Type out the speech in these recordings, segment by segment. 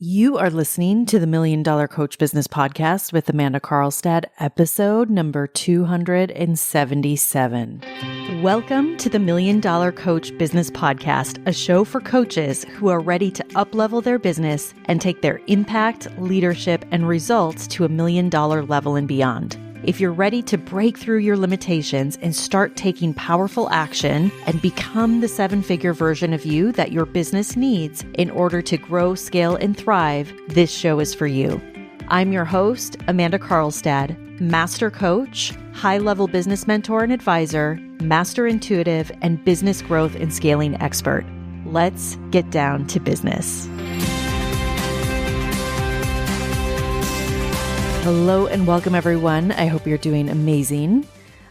You are listening to the Million Dollar Coach Business Podcast with Amanda Karlstad, episode number 277. Welcome to the Million Dollar Coach Business Podcast, a show for coaches who are ready to up-level their business and take their impact, leadership, and results to $1 million level and beyond. If you're ready to break through your limitations and start taking powerful action and become the seven-figure version of you that your business needs in order to grow, scale, and thrive, this show is for you. I'm your host, Amanda Karlstad, master coach, high-level business mentor and advisor, master intuitive, and business growth and scaling expert. Let's get down to business. Hello and welcome, everyone. I hope you're doing amazing.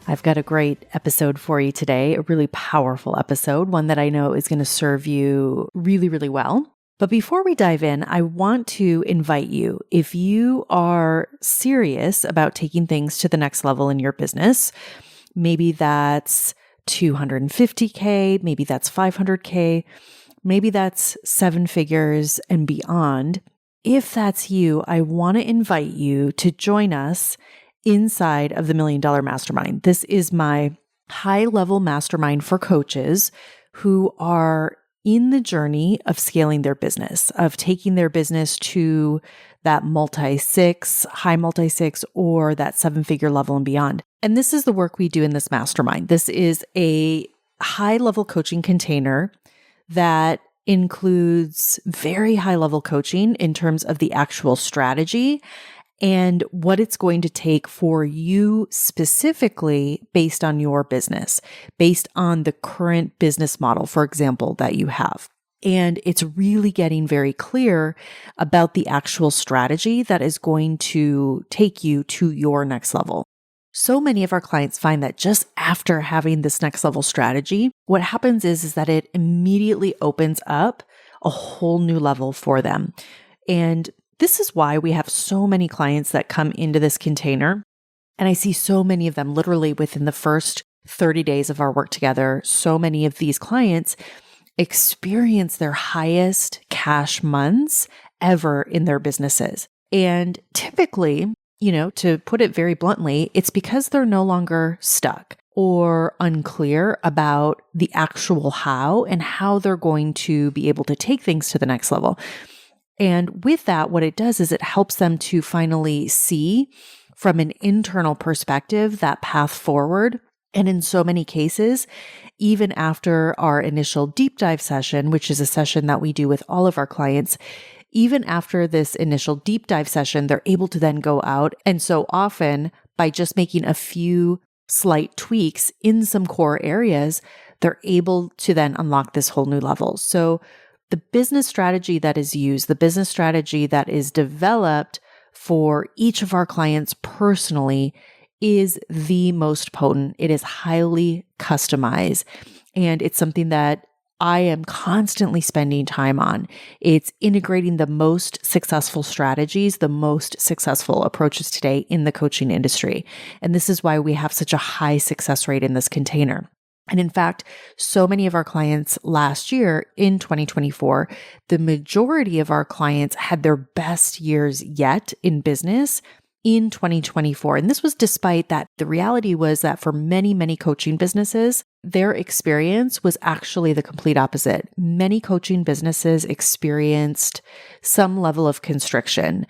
I've got a great episode for you today, a really powerful episode, one that I know is going to serve you really, really well. But before we dive in, I want to invite you, if you are serious about taking things to the next level in your business, maybe that's $250K, maybe that's $500K, maybe that's seven figures and beyond. If that's you, I want to invite you to join us inside of the $1 Million Mastermind. This is my high-level mastermind for coaches who are in the journey of scaling their business, of taking their business to that multi-six, high multi-six, or that seven-figure level and beyond. And this is the work we do in this mastermind. This is a high-level coaching container that includes very high-level coaching in terms of the actual strategy and what it's going to take for you specifically based on your business, based on the current business model, for example, that you have. And it's really getting very clear about the actual strategy that is going to take you to your next level. So many of our clients find that just after having this next level strategy, what happens is that it immediately opens up a whole new level for them. And this is why we have so many clients that come into this container. And I see so many of them literally within the first 30 days of our work together. So many of these clients experience their highest cash months ever in their businesses. And typically, to put it very bluntly, it's because they're no longer stuck or unclear about the actual how and how they're going to be able to take things to the next level. And with that, what it does is it helps them to finally see from an internal perspective that path forward. And in so many cases, even after our initial deep dive session, which is a session that we do with all of our clients, even after this initial deep dive session, they're able to then go out. And so often, by just making a few slight tweaks in some core areas, they're able to then unlock this whole new level. So the business strategy that is used, the business strategy that is developed for each of our clients personally is the most potent. It is highly customized, and it's something that I am constantly spending time on. It's integrating the most successful strategies, the most successful approaches today in the coaching industry. And this is why we have such a high success rate in this container. And in fact, so many of our clients last year in 2024, the majority of our clients had their best years yet in business in 2024. And this was despite that the reality was that for many, many coaching businesses, their experience was actually the complete opposite. Many coaching businesses experienced some level of constriction.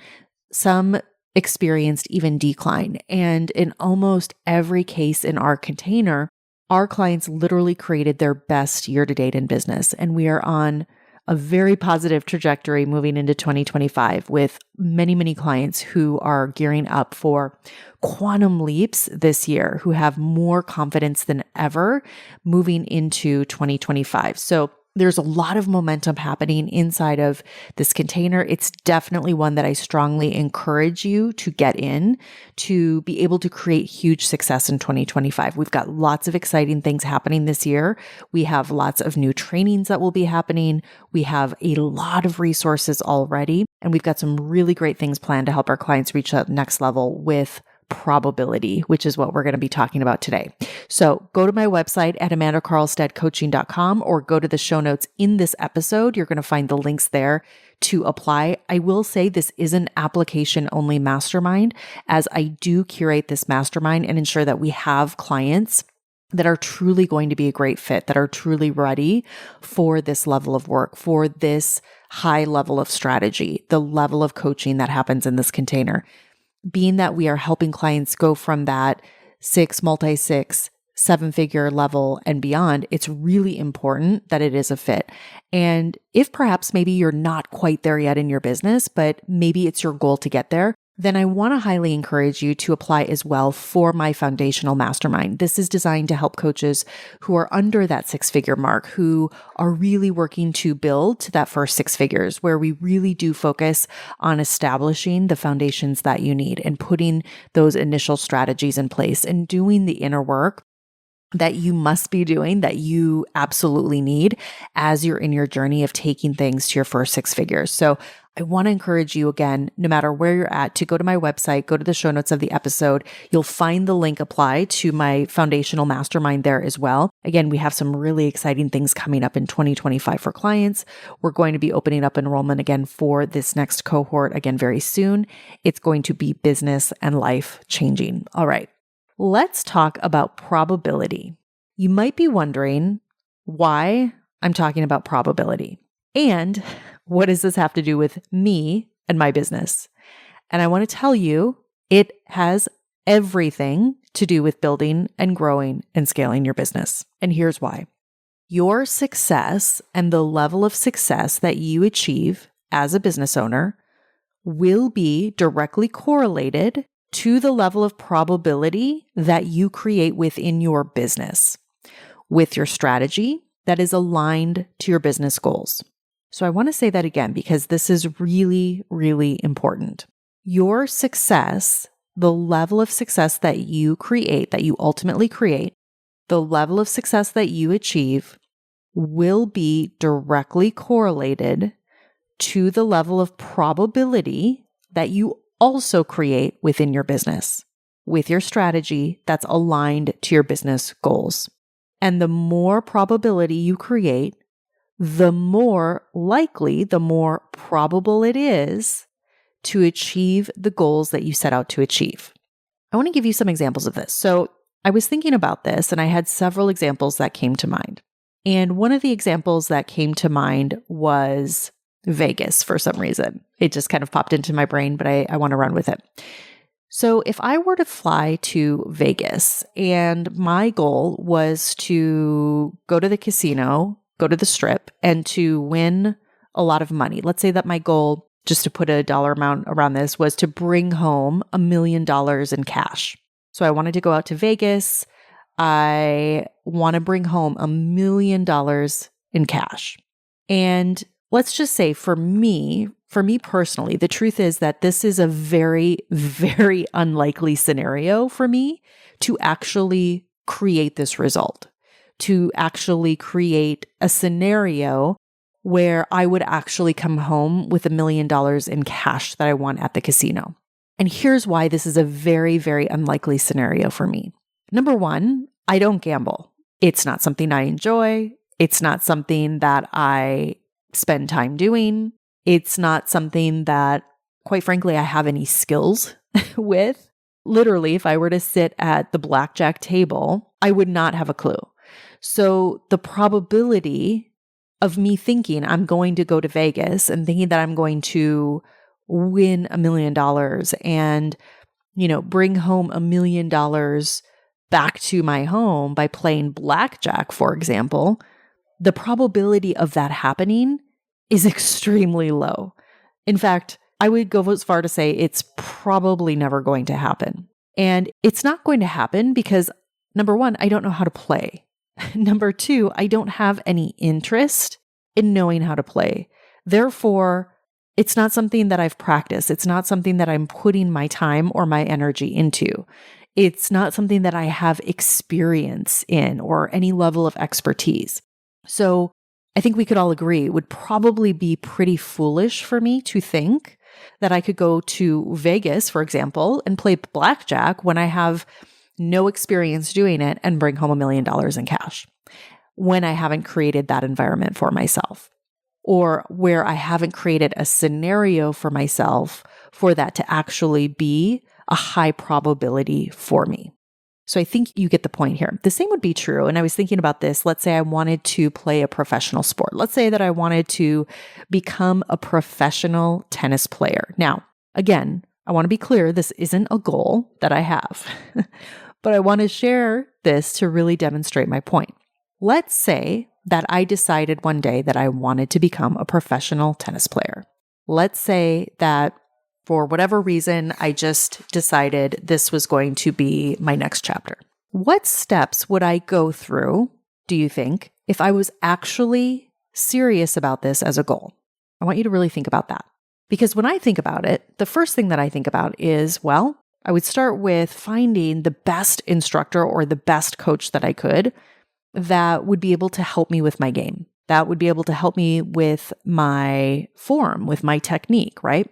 Some experienced even decline. And in almost every case in our container, our clients literally created their best year to date in business. And we are on a very positive trajectory moving into 2025 with many, many clients who are gearing up for quantum leaps this year, who have more confidence than ever moving into 2025. So there's a lot of momentum happening inside of this container. It's definitely one that I strongly encourage you to get in to be able to create huge success in 2025. We've got lots of exciting things happening this year. We have lots of new trainings that will be happening. We have a lot of resources already, and we've got some really great things planned to help our clients reach that next level with probability, which is what we're going to be talking about today. So go to my website at amandakarlstadcoaching.com or go to the show notes in this episode. You're going to find the links there to apply. I will say this is an application only mastermind, as I do curate this mastermind and ensure that we have clients that are truly going to be a great fit, that are truly ready for this level of work, for this high level of strategy, the level of coaching that happens in this container. Being that we are helping clients go from that multi-six, seven-figure level and beyond, it's really important that it is a fit. And if perhaps maybe you're not quite there yet in your business, but maybe it's your goal to get there, then I want to highly encourage you to apply as well for my foundational mastermind. This is designed to help coaches who are under that six-figure mark, who are really working to build to that first six figures, where we really do focus on establishing the foundations that you need and putting those initial strategies in place and doing the inner work that you must be doing, that you absolutely need as you're in your journey of taking things to your first six figures. So I want to encourage you again, no matter where you're at, to go to my website, go to the show notes of the episode. You'll find the link apply to my foundational mastermind there as well. Again, we have some really exciting things coming up in 2025 for clients. We're going to be opening up enrollment again for this next cohort again very soon. It's going to be business and life changing. All right. Let's talk about probability. You might be wondering why I'm talking about probability and what does this have to do with me and my business? And I want to tell you, it has everything to do with building and growing and scaling your business. And here's why. Your success and the level of success that you achieve as a business owner will be directly correlated to the level of probability that you create within your business with your strategy that is aligned to your business goals. So I want to say that again because this is really, really important. Your success, the level of success that you create, that you ultimately create, the level of success that you achieve will be directly correlated to the level of probability that you also create within your business with your strategy that's aligned to your business goals. And the more probability you create, the more likely, the more probable it is to achieve the goals that you set out to achieve. I want to give you some examples of this. So I was thinking about this and I had several examples that came to mind. And one of the examples that came to mind was Vegas for some reason. It just kind of popped into my brain, but I want to run with it. So if I were to fly to Vegas and my goal was to go to the casino, go to the strip, and to win a lot of money, let's say that my goal, just to put a dollar amount around this, was to bring home $1 million in cash. So I wanted to go out to Vegas. I want to bring home $1 million in cash. And let's just say for me personally, the truth is that this is a very, very unlikely scenario for me to actually create this result, to actually create a scenario where I would actually come home with $1 million in cash that I won at the casino. And here's why this is a very, very unlikely scenario for me. Number one, I don't gamble. It's not something I enjoy. It's not something that I spend time doing. It's not something that, quite frankly, I have any skills with. Literally, if I were to sit at the blackjack table, I would not have a clue. So the probability of me thinking I'm going to go to Vegas and thinking that I'm going to win $1 million and, bring home $1 million back to my home by playing blackjack, for example, the probability of that happening is extremely low. In fact, I would go as far to say it's probably never going to happen. And it's not going to happen because, number one, I don't know how to play. Number two, I don't have any interest in knowing how to play. Therefore, it's not something that I've practiced. It's not something that I'm putting my time or my energy into. It's not something that I have experience in or any level of expertise. So I think we could all agree it would probably be pretty foolish for me to think that I could go to Vegas, for example, and play blackjack when I have no experience doing it and bring home $1 million in cash when I haven't created that environment for myself, or where I haven't created a scenario for myself for that to actually be a high probability for me. So I think you get the point here. The same would be true. And I was thinking about this. Let's say I wanted to play a professional sport. Let's say that I wanted to become a professional tennis player. Now, again, I want to be clear, this isn't a goal that I have, but I want to share this to really demonstrate my point. Let's say that I decided one day that I wanted to become a professional tennis player. Let's say that for whatever reason, I just decided this was going to be my next chapter. What steps would I go through, do you think, if I was actually serious about this as a goal? I want you to really think about that. Because when I think about it, the first thing that I think about is, well, I would start with finding the best instructor or the best coach that I could that would be able to help me with my game, that would be able to help me with my form, with my technique, right?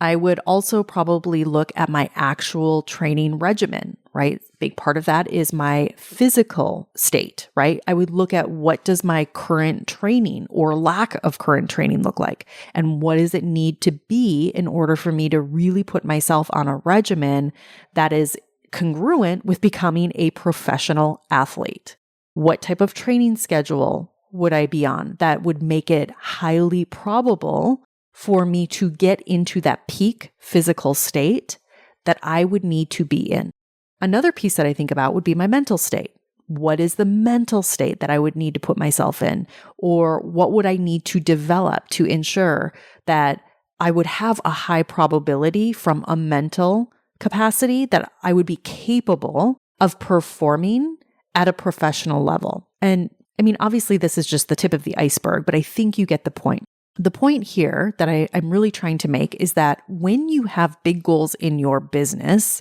I would also probably look at my actual training regimen, right? Big part of that is my physical state, right? I would look at what does my current training or lack of current training look like? And what does it need to be in order for me to really put myself on a regimen that is congruent with becoming a professional athlete? What type of training schedule would I be on that would make it highly probable for me to get into that peak physical state that I would need to be in? Another piece that I think about would be my mental state. What is the mental state that I would need to put myself in? Or what would I need to develop to ensure that I would have a high probability from a mental capacity that I would be capable of performing at a professional level? And I mean, obviously this is just the tip of the iceberg, but I think you get the point. The point here that I'm really trying to make is that when you have big goals in your business,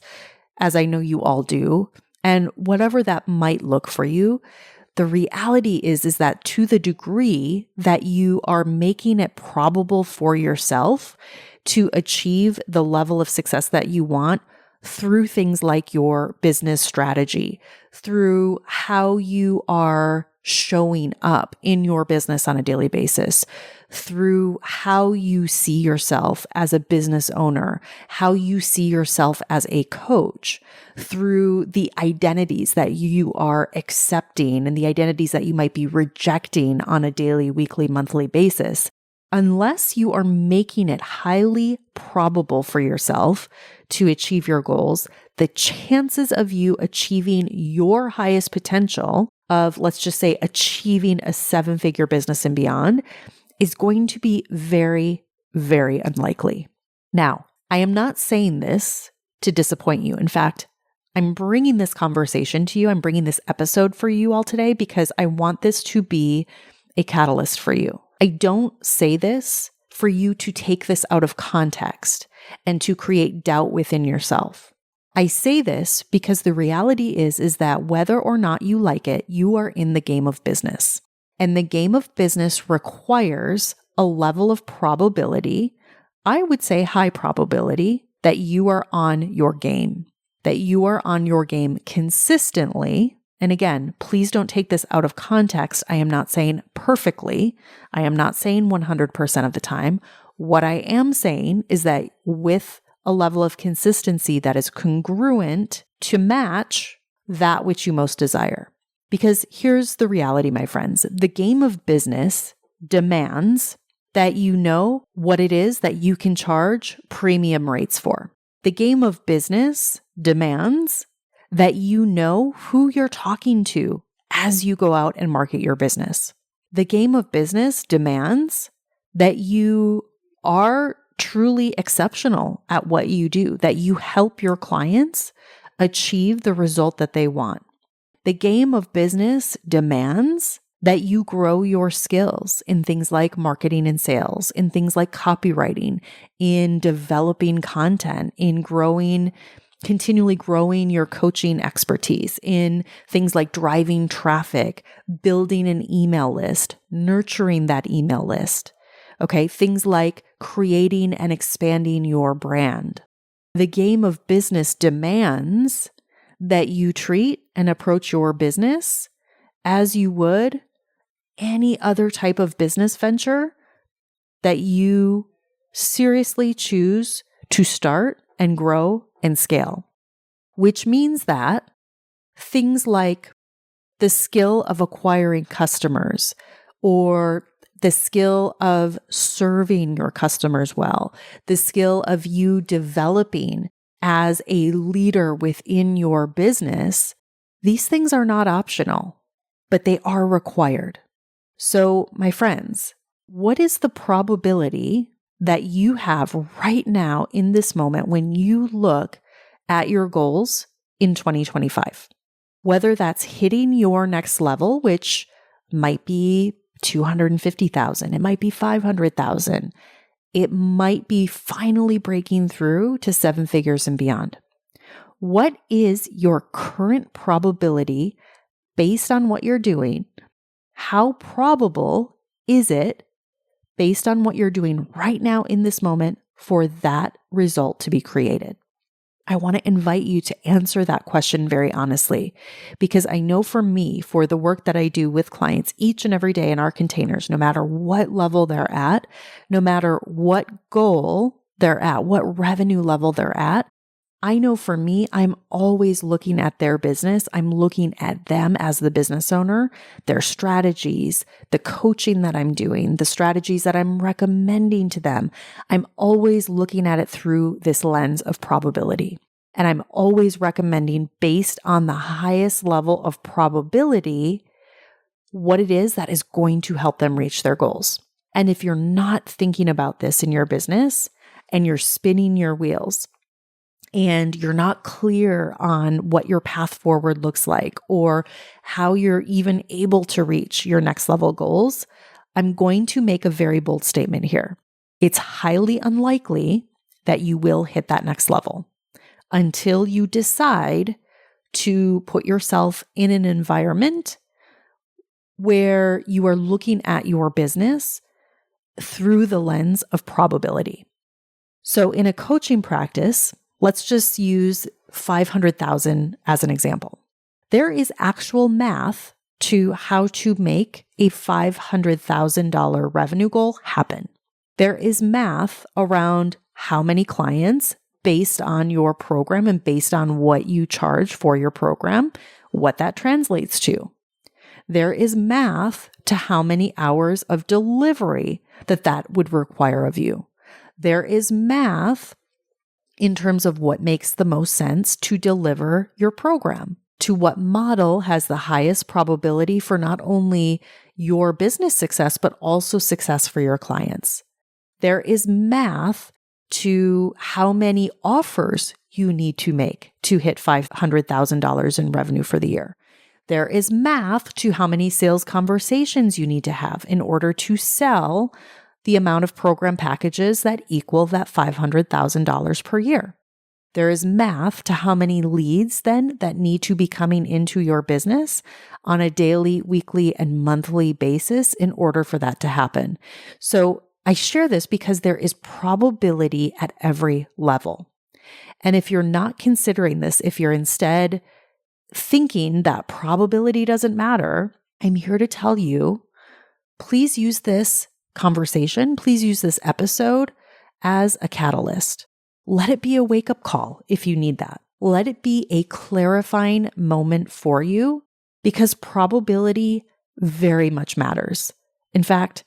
as I know you all do, and whatever that might look for you, the reality is that to the degree that you are making it probable for yourself to achieve the level of success that you want through things like your business strategy, through how you are showing up in your business on a daily basis, through how you see yourself as a business owner, how you see yourself as a coach, through the identities that you are accepting and the identities that you might be rejecting on a daily, weekly, monthly basis. Unless you are making it highly probable for yourself to achieve your goals, the chances of you achieving your highest potential of, let's just say, achieving a 7-figure business and beyond is going to be very, very unlikely. Now, I am not saying this to disappoint you. In fact, I'm bringing this conversation to you. I'm bringing this episode for you all today because I want this to be a catalyst for you. I don't say this for you to take this out of context and to create doubt within yourself. I say this because the reality is that whether or not you like it, you are in the game of business. And the game of business requires a level of probability, I would say high probability, that you are on your game, that you are on your game consistently. And again, please don't take this out of context. I am not saying perfectly. I am not saying 100% of the time. What I am saying is that with a level of consistency that is congruent to match that which you most desire. Because here's the reality, my friends. The game of business demands that you know what it is that you can charge premium rates for. The game of business demands that you know who you're talking to as you go out and market your business. The game of business demands that you are truly exceptional at what you do, that you help your clients achieve the result that they want. The game of business demands that you grow your skills in things like marketing and sales, in things like copywriting, in developing content, in continually growing your coaching expertise, in things like driving traffic, building an email list, nurturing that email list, Okay, things like creating and expanding your brand. The game of business demands that you treat and approach your business as you would any other type of business venture that you seriously choose to start and grow and scale, which means that things like the skill of acquiring customers or the skill of serving your customers well, the skill of you developing as a leader within your business, these things are not optional, but they are required. So, my friends, what is the probability that you have right now in this moment when you look at your goals in 2025? Whether that's hitting your next level, which might be 250,000, it might be 500,000, it might be finally breaking through to 7 figures and beyond. What is your current probability based on what you're doing? How probable is it based on what you're doing right now in this moment for that result to be created? I want to invite you to answer that question very honestly, because I know for me, for the work that I do with clients each and every day in our containers, no matter what level they're at, no matter what goal they're at, what revenue level they're at, I know for me, I'm always looking at their business. I'm looking at them as the business owner, their strategies, the coaching that I'm doing, the strategies that I'm recommending to them. I'm always looking at it through this lens of probability. And I'm always recommending based on the highest level of probability, what it is that is going to help them reach their goals. And if you're not thinking about this in your business and you're spinning your wheels, and you're not clear on what your path forward looks like or how you're even able to reach your next level goals, I'm going to make a very bold statement here. It's highly unlikely that you will hit that next level until you decide to put yourself in an environment where you are looking at your business through the lens of probability. So in a coaching practice, let's just use 500,000 as an example. There is actual math to how to make a $500,000 revenue goal happen. There is math around how many clients based on your program and based on what you charge for your program, what that translates to. There is math to how many hours of delivery that would require of you. There is math in terms of what makes the most sense to deliver your program, to what model has the highest probability for not only your business success, but also success for your clients. There is math to how many offers you need to make to hit $500,000 in revenue for the year. There is math to how many sales conversations you need to have in order to sell the amount of program packages that equal that $500,000 per year. There is math to how many leads then that need to be coming into your business on a daily, weekly, and monthly basis in order for that to happen. So I share this because there is probability at every level. And if you're not considering this, if you're instead thinking that probability doesn't matter, I'm here to tell you, please use this conversation, please use this episode as a catalyst. Let it be a wake-up call if you need that. Let it be a clarifying moment for you because probability very much matters. In fact,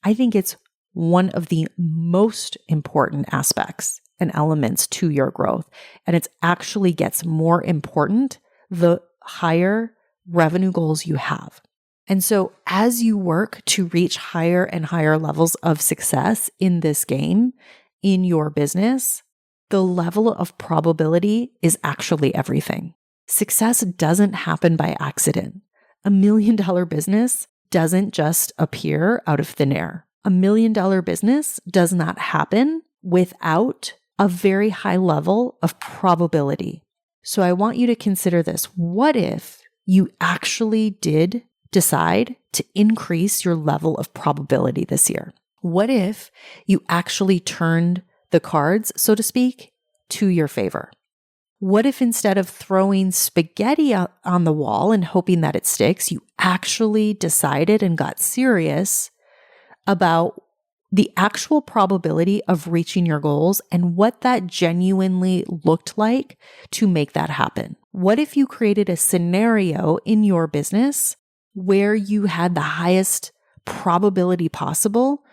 I think it's one of the most important aspects and elements to your growth. And it actually gets more important the higher revenue goals you have. And so as you work to reach higher and higher levels of success in this game, in your business, the level of probability is actually everything. Success doesn't happen by accident. $1 million business doesn't just appear out of thin air. $1 million business does not happen without a very high level of probability. So I want you to consider this. What if you actually did decide to increase your level of probability this year? What if you actually turned the cards, so to speak, to your favor? What if instead of throwing spaghetti on the wall and hoping that it sticks, you actually decided and got serious about the actual probability of reaching your goals and what that genuinely looked like to make that happen? What if you created a scenario in your business where you had the highest probability possible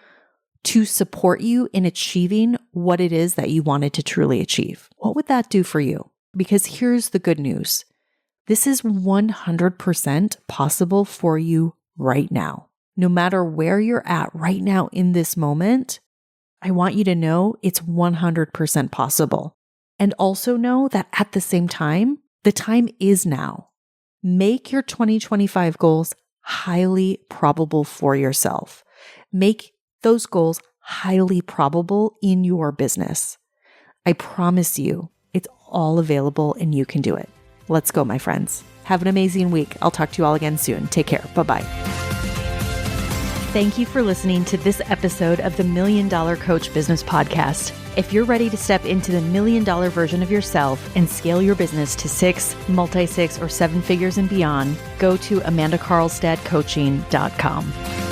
to support you in achieving what it is that you wanted to truly achieve? What would that do for you? Because here's the good news. This is 100% possible for you right now. No matter where you're at right now in this moment, I want you to know it's 100% possible. And also know that at the same time, the time is now. Make your 2025 goals highly probable for yourself. Make those goals highly probable in your business. I promise you, it's all available and you can do it. Let's go, my friends. Have an amazing week. I'll talk to you all again soon. Take care. Bye-bye. Thank you for listening to this episode of the $1 Million Coach Business Podcast. If you're ready to step into the $1 million version of yourself and scale your business to 6, multi-6, or 7 figures and beyond, go to amandakarlstadcoaching.com.